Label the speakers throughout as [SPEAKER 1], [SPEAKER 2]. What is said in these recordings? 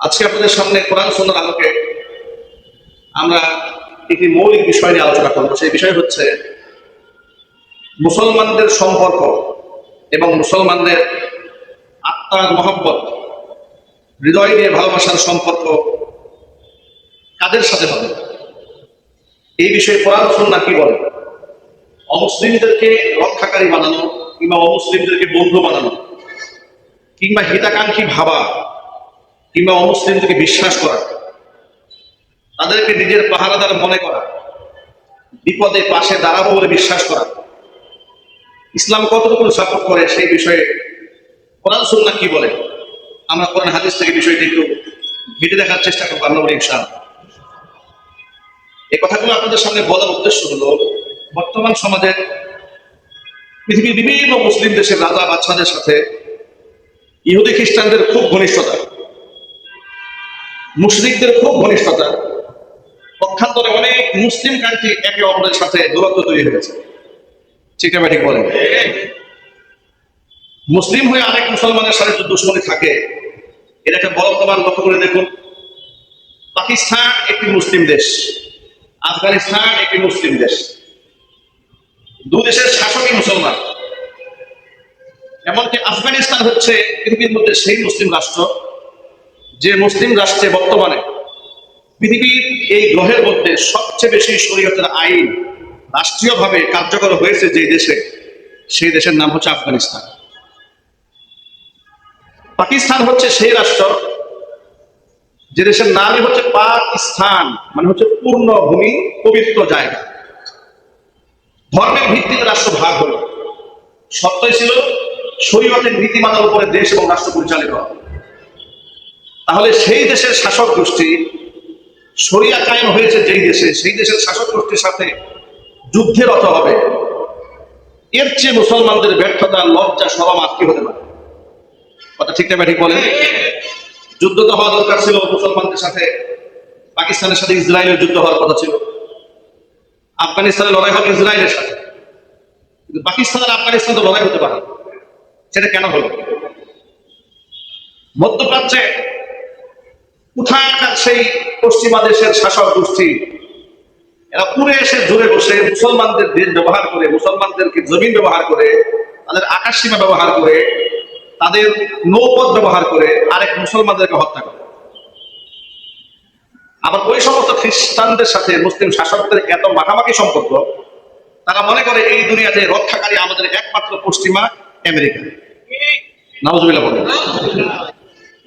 [SPEAKER 1] আজকে আপনাদের সামনে কোরআন সুন্নাহর আলোকে আমরা একটি মৌলিক বিষয় নিয়ে আলোচনা করব। সেই বিষয় হচ্ছে মুসলমানদের সম্পর্ক এবং মুসলমানদের আত্মার মহব্বত, হৃদয় নিয়ে ভালোবাসার সম্পর্ক কাদের সাথে হবে, এই বিষয়ে কোরআন সুন্নাহ কি বলে। অমুসলিমদেরকে রক্ষাকারী বানানো কিংবা অমুসলিমদেরকে বন্ধু বানানো কিংবা হিতাকাঙ্ক্ষী ভাবা কিংবা অমুসলিমদেরকে বিশ্বাস করা, তাদেরকে নিজের পাহারাদার মনে করা, বিপদে পাশে দাঁড়াবো বলে বিশ্বাস করা, ইসলাম কতটুকু সাপোর্ট করে সেই বিষয়ে কোরআন সুন্নাহ কি বলে। আমরা কোরআন হাদিস থেকে বিষয়টি একটু ঘেঁটে দেখার চেষ্টা করবো আমরা ইনশাআল্লাহ। এই কথাগুলো আপনাদের সামনে বলার উদ্দেশ্য হলো, বর্তমান সমাজে পৃথিবীর বিভিন্ন মুসলিম দেশের রাজা বাদশাদের সাথে ইহুদি খ্রিস্টানদের খুব ঘনিষ্ঠতা, মুশরিকদের খুব ঘনিষ্ঠতা, পক্ষান্তরে অনেক মুসলিম কান্ট্রি একে অপরের সাথে দূরত্ব তৈরি হয়েছে। ঠিক না ঠিক বলেন? মুসলিম হয়ে আরেক মুসলমানের সাথে যদি দুশ্মনী থাকে, এটা একটা বড় প্রমাণ লক্ষ্য করে দেখুন। পাকিস্তান একটি মুসলিম দেশ, আফগানিস্তান একটি মুসলিম দেশ, দুই দেশের শাসকই মুসলমান। এমনকি আফগানিস্তান হচ্ছে পৃথিবীর মধ্যে সেই মুসলিম রাষ্ট্র যে মুসলিম রাষ্ট্রে বর্তমানে পৃথিবীর এই গ্রহের মধ্যে সবচেয়ে বেশি শরীয়তের আইন রাষ্ট্রীয়ভাবে কার্যকর হয়েছে যে দেশে, সেই দেশের নাম হচ্ছে আফগানিস্তান। পাকিস্তান হচ্ছে সেই রাষ্ট্র যে দেশের নামই হচ্ছে পাকিস্তান, মানে হচ্ছে পূর্ণ ভূমি, পবিত্র জায়গা। ধর্মের ভিত্তিতে রাষ্ট্র ভাগ হলো, সত্যই ছিল শরীয়তের নীতিমালার উপরে দেশ এবং রাষ্ট্র পরিচালিত। তাহলে সেই দেশের শাসক গোষ্ঠী শরিয়া কায়েম হয়েছে যেই দেশে, সেই দেশের শাসক গোষ্ঠীর সাথে যুদ্ধে রত হবে, এর চেয়ে মুসলমানদের ব্যর্থতা, লজ্জা, শরম আর কি হতে পারে? কথা ঠিক না ঠিক বলেন? যুদ্ধ তো হওয়া দরকার ছিল মুসলমানদের সাথে, পাকিস্তানের সাথে ইসরায়েলের যুদ্ধ হওয়ার কথা ছিল, আফগানিস্তানের লড়াই হবে ইসরায়েলের সাথে, কিন্তু পাকিস্তান আর আফগানিস্তান তো লড়াই হতে পারে। সেটা কেন হলো? মধ্যপ্রাচ্যে কোথাকার সেই পশ্চিমা দেশের শাসক গোষ্ঠী এরা পুরে এসে জুড়ে বসে মুসলমানদের দেশ ব্যবহার করে, মুসলমানদেরকে জমিন ব্যবহার করে, তাদের আকাশ সীমা ব্যবহার করে, তাদের নৌপথ ব্যবহার করে আরেক মুসলমানদেরকে হত্যা করে। আবার ওই সমস্ত খ্রিস্টানদের সাথে মুসলিম শাসকদের এত মাখামাখি সম্পর্ক, তারা মনে করে এই দুনিয়াতে রক্ষাকারী আমাদের একমাত্র পশ্চিমা আমেরিকা। নাউজুবিল্লাহ বলেন।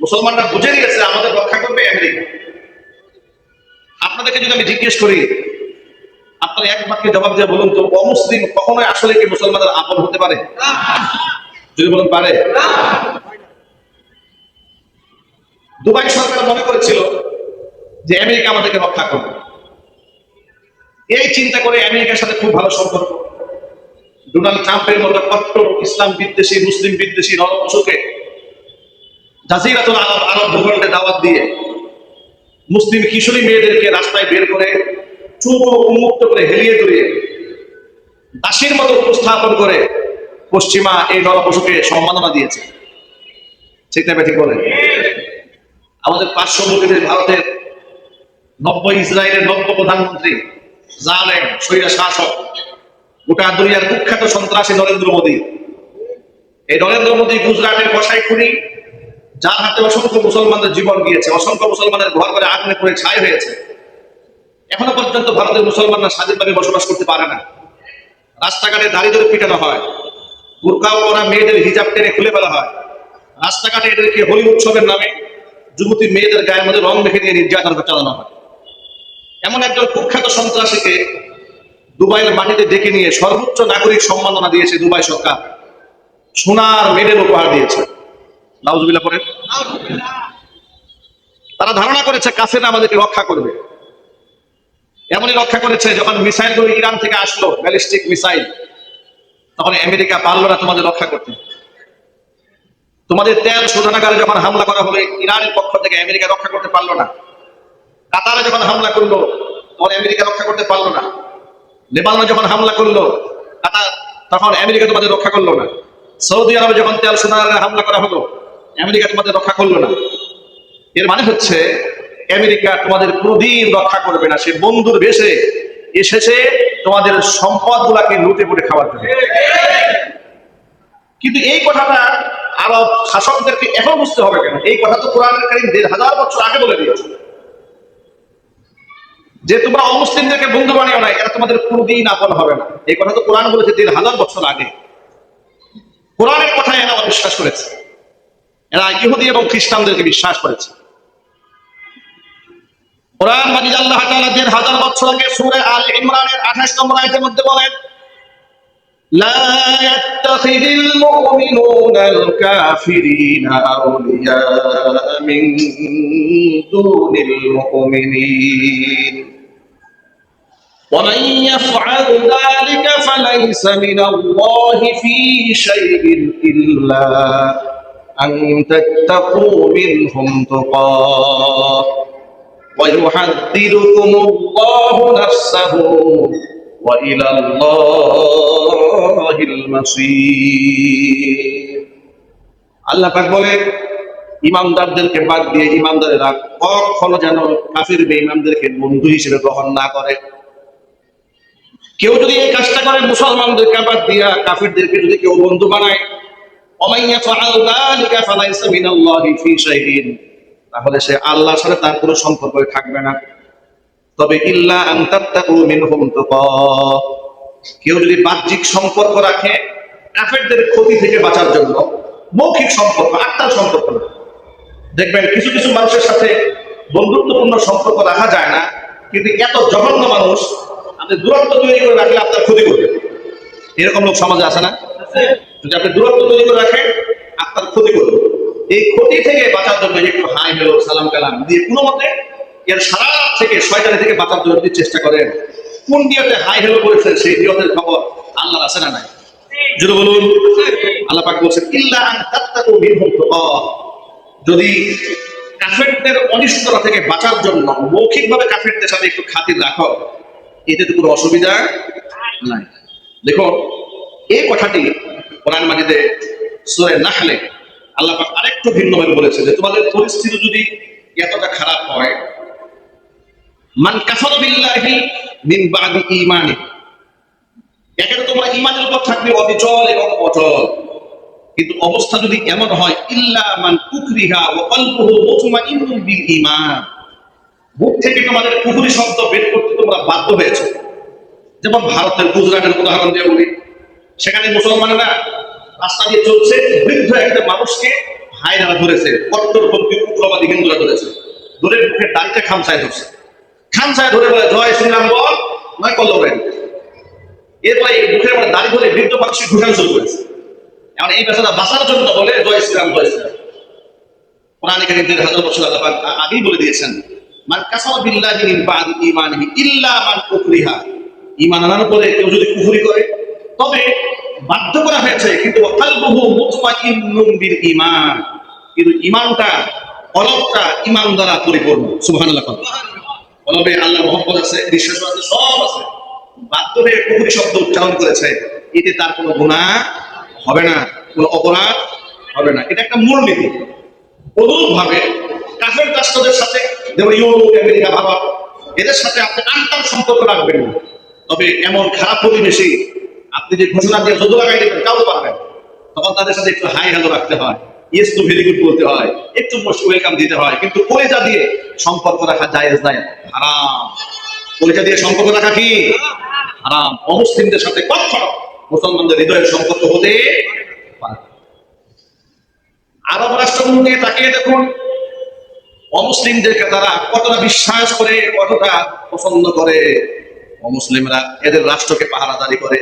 [SPEAKER 1] মুসলমানরা বুঝে নিয়েছে আমাদের রক্ষা করবে আমেরিকা। আপনাদেরকে যদি আমি জিজ্ঞেস করি, আপনারা এক বাক্যে জবাব দিয়ে বলুন তো, অমুসলিম কখনোই আসলে কি মুসলমানদের আপন হতে পারে? যদি বলুন পারে। দুবাই সরকার মনে করেছিল যে আমেরিকা আমাদেরকে রক্ষা করবে, এই চিন্তা করে আমেরিকার সাথে খুব ভালো সম্পর্ক। ডোনাল্ড ট্রাম্পের মতো কট্টর ইসলাম বিদ্বেষী, মুসলিম বিদ্বেষী নরপশুকে জাজিরাতুল আরব ভূখণ্ডে দাওয়াত দিয়ে মুসলিম কিশোরী মেয়েদেরকে রাস্তায় বের করে চুপ ও উন্মুক্ত করে হেলিয়ে দড়িয়ে দাসীর মতো উপস্থাপন করে পশ্চিমা এই নরপশুকে সম্মাননা দিয়েছে। ঠিক না ঠিক বলেন? আমাদের পার্শ্ববর্তী দেশ ভারতের ইসরায়েলের নব্য প্রধানমন্ত্রী জালেম স্বৈরা শাসক, গোটা দুনিয়ার কুখ্যাত সন্ত্রাসী নরেন্দ্র মোদী। এই নরেন্দ্র মোদী গুজরাটের কসাইখুনি, যার হাতে অসংখ্য মুসলমানদের জীবন গিয়েছে, অসংখ্য মুসলমানের ঘর ঘরে আগুনে পড়ে ছাই হয়েছে। এখনো পর্যন্ত ভারতের মুসলমানরা স্বাধীনভাবে বসবাস করতে পারে না। রাস্তাঘাটে দাঁড়িয়ে ধরে পিটানো হয়, বুরকাও পরা মেয়েদের হিজাব টেনে খুলে ফেলা হয়, রাস্তাঘাটে এদেরকে হোলি উৎসবের নামে যুবতী মেয়েদের গায়ের মধ্যে রং মেখে দিয়ে নির্যাতন চালানো হয়। এমন একজন কুখ্যাত সন্ত্রাসীকে দুবাইয়ের মাটিতে ডেকে নিয়ে সর্বোচ্চ নাগরিক সম্মাননা দিয়েছে দুবাই সরকার, সোনার মেডেল উপহার দিয়েছে। নাউজুবিল্লাহ পড়েন। তারা ধারণা করেছে কাফেররা আমাদেরকে রক্ষা করবে। এমনই রক্ষা করেছে, যখন মিসাইলগুলো ইরান থেকে আসলো, ব্যালিস্টিক মিসাইল, তখন আমেরিকা পারলো না তোমাদের রক্ষা করতে। তোমাদের তেল শোধনাগারে যখন হামলা করা হলো ইরানের পক্ষ থেকে, আমেরিকা রক্ষা করতে পারলো না। কাতারে যখন হামলা করলো তখন আমেরিকা রক্ষা করতে পারলো না। লেবাননে যখন হামলা করলো কাতার, তখন আমেরিকা তোমাদের রক্ষা করলো না। সৌদি আরবে যখন তেল শোধনাগারে হামলা করা হলো, আমেরিকা তোমাদের রক্ষা করলো না। এর মানে হচ্ছে আমেরিকা তোমাদের কোনোদিন রক্ষা করবে না, সে বন্ধুর বেশে এসেছে তোমাদের সম্পদ গুলাকে লুটে পুটে খাওয়ার জন্য। কিন্তু এই কথাটা আরব শাসকদেরকে এখন বুঝতে হবে কেন? এই কথা তো কোরআনের কারীম ১,৫০০ বছর আগে বলে দিয়েছে যে তোমরা অমুসলিমদেরকে বন্ধু বানিও না, এরা তোমাদের কোনোদিন আপন হবে না। এই কথা তো কোরআন বলেছে ১,৫০০ বছর আগে। কোরআনের কথায় এরা অবিশ্বাস করেছে, এরা ইহুদি এবং খ্রিস্টানদেরকে বিশ্বাস করেছে। কোরআন মাজিদ আল্লাহ তাআলা ১,৫০০ বছর আগে সূরা আলে ইমরানের ২৮ নম্বর আয়াতের মধ্যে বলেন, লা ইয়াত্তাখিযুল মুমিনুনাল কাফিরিনা আউলিয়া মিন দুনিল মুমিনিন ওয়া মান ইয়াফআল যালিকা ফালাইসা মিনাল্লাহি ফী শাইইন ইল্লা আন তাত্তাকু মিনহুম তুকাহ ويحذركم الله نفسه وإلى الله المصير। আল্লাহ পাক বলেন ইমানদারদেরকে বাদ দিয়ে ইমানদারেরা কখনো যেন কাফির বেঈমানদেরকে বন্ধু হিসেবে গ্রহণ না করে। কেউ যদি এই কাজটা করে, মুসলমানদেরকে বাদ দিয়া কাফিরদেরকে যদি কেউ বন্ধু বানায়, ওয়া ইয়াফআল যালিকা ফালাইসা মিনাল্লাহি ফী শাইইন, তাহলে সে আল্লাহর সাথে তার কোনো সম্পর্ক থাকবে না। তবে ইল্লা আন তাত্তাকু মিনহুম তুকাহ, কেউ যদি বাহ্যিক সম্পর্ক রাখে কাফেরদের ক্ষতি থেকে বাঁচার জন্য, মৌখিক সম্পর্ক, আত্মার সম্পর্ক না। দেখবেন কিছু কিছু মানুষের সাথে বন্ধুত্বপূর্ণ সম্পর্ক রাখা যায় না, কিন্তু এত জঘন্য মানুষ আপনি দূরত্ব তৈরি করে রাখলে আপনার ক্ষতি করবে। এরকম লোক সমাজে আছে না? যদি আপনি দূরত্ব তৈরি করে রাখেন আপনার ক্ষতি করবে। এই ক্ষতি থেকে বাঁচার জন্য একটু হাই হ্যালো সালাম কালাম দিয়ে কোনো মতে এর সারা রাত থেকে শয়তানি থেকে বাঁচার জন্য যদি চেষ্টা করেন, কোন নিয়তে হাই হ্যালো করেছেন সেই নিয়তের খবর আল্লাহর আছে না নাই? যদি বলুন, আল্লাহ পাক বলছেন ইল্লা আন তাত্তাকু মিনহুম তুকাহ, যদি কাফেরদের অনিষ্টতা থেকে বাঁচার জন্য মৌখিকভাবে কাফেরদের সাথে একটু খাতির রাখো, এতে তো কোনো অসুবিধা নাই। দেখো এই কথাটি কোরআন মাজিদে সূরা নাহলে আল্লাহ পাক আরেকটু ভিন্নভাবে বলেছে যে তোমাদের পরিস্থিতি যদি এতটা খারাপ হয়, মান কাফারা বিল্লাহি মিন বাদি ঈমানি, একে তো তোমরা ঈমানের উপর থাকবে অবিচল এবং অচল, কিন্তু অবস্থা যদি এমন হয় ইল্লা মান কুফরিহা ওয়া কলবুহু মুতমাইন্নুন বিল ঈমান, মুখ থেকে তোমাদের কুফরি শব্দ বের করতে তোমরা বাধ্য হয়েছে। যেমন ভারতের গুজরাটের উদাহরণ দিয়ে বলি, সেখানে মুসলমানেরা রাস্তা দিয়ে চলছে, বৃদ্ধ একটা মানুষকে হায়নারা ধরেছে, কট্টরপন্থী উগ্রবাদী হিন্দুরা ধরেছে, ধরে মুখের দাড়িতে খামসায় ধরছে, খামসায় ধরে বলে জয় শ্রীরাম বল, নয় কল্লব রায়। এরপরে মুখের মধ্যে দাড়ি ধরে বৃদ্ধ মানুষকে ঘুষান শুরু করেছে। এখন এই বেচারা বাঁচার জন্য বলে জয় শ্রীরাম জয় শ্রীরাম। কোরআনে কারীম ১,৫০০ বছর আগেই বলে দিয়েছেন মান কাফারা বিল্লাহি মিন বাদি ঈমানিহি ইল্লা মান কুফরিহা, ঈমান আনার পরে কেউ যদি কুফরি করে তবে বাধ্য করা হয়েছে, কিন্তু কলবুহু মুতমাইন্নুন বিল ঈমান, কিন্তু ঈমানটা কলবটা ঈমান দ্বারা পরিপূর্ণ। সুবহানাল্লাহ। কলবে আল্লাহর মহব্বত আছে, বিশ্বাস আছে, সব আছে, বাধ্য হয়ে কুফরি শব্দ উচ্চারণ করেছে, এতে তার কোনো গুনাহ হবে না, কোনো অপরাধ হবে না। এটা একটা মূলনীতি। অনুরূপভাবে কাফের রাষ্ট্রদের সাথে, যেমন ইউরোপ, আমেরিকা, ভারত, এদের সাথে আপনি আন্তর সম্পর্ক রাখবেন না। তবে এমন খারাপ পরিবেশে আপনি যে ঘোষণা দিয়ে যত লাগাই দেবেন কাউ পারবেন, তখন তাদের সাথে একটু হাই হ্যালো রাখতে হয়, ইয়েস টু ভেরি গুড বলতে হয়, একটু মোস্ট ওয়েলকাম দিতে হয়। কিন্তু কলেজা দিয়ে সম্পর্ক রাখা জায়েজ নাই, হারাম। কলেজা দিয়ে সম্পর্ক রাখা কি হারাম। অমুসলিমদের সাথে কখনো মুসলমানদের হৃদয়ের সম্পর্ক হতে পারে। আরব রাষ্ট্রগুলো নিয়ে তাকিয়ে দেখুন, অমুসলিমদেরকে তারা কতটা বিশ্বাস করে, কতটা পছন্দ করে। অমুসলিমরা এদের রাষ্ট্রকে পাহারাদারি করে।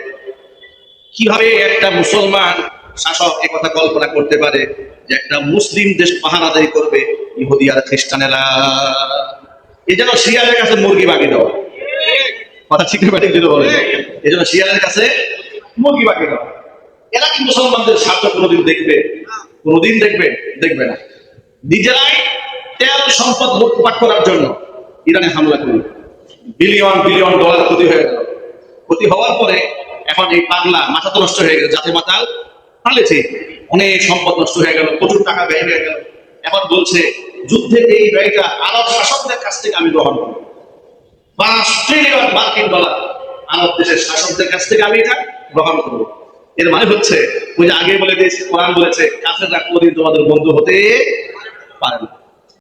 [SPEAKER 1] কিভাবে একটা মুসলমান শাসক একথা কল্পনা করতে পারে যে একটা মুসলিম দেশ পাহারাদারি করবে ইহুদি আর খ্রিস্টানেরা? এই যেন শিয়ালের কাছে মুরগি বাকি দেওয়া, কথা ঠিক না ঠিক বলে, এই জন্য শিয়ালের কাছে মুরগি বাকি দেওয়া। এরা কি মুসলমানদের স্বার্থ কোনোদিন দেখবে? কোনোদিন দেখবে না। নিজেরাই তেল সম্পদ লুটপাট করার জন্য ইরানে হামলা করল, বিলিয়ন বিলিয়ন ডলার ক্ষতি হয়ে গেল। ক্ষতি হওয়ার পরে এখন এই পাগলা মাথা তো নষ্ট হয়ে গেল, যাতে মাতাল পালেছে, অনেক সম্পদ নষ্ট হয়ে গেল, প্রচুর টাকা ব্যয় হয়ে গেল। এখন বলছে যুদ্ধের এই ব্যয়টা আরব শাসকদের কাছ থেকে আমি গ্রহণ করব। $5 ট্রিলিয়ন মার্কিন ডলার আরব দেশের শাসকদের কাছ থেকে আমি এটা গ্রহণ করব। এর মানে হচ্ছে ওই যে আগে বলে দিয়েছি, কোরআন বলেছে কাফেররা কোনদিন তোমাদের বন্ধু হতে পারে না।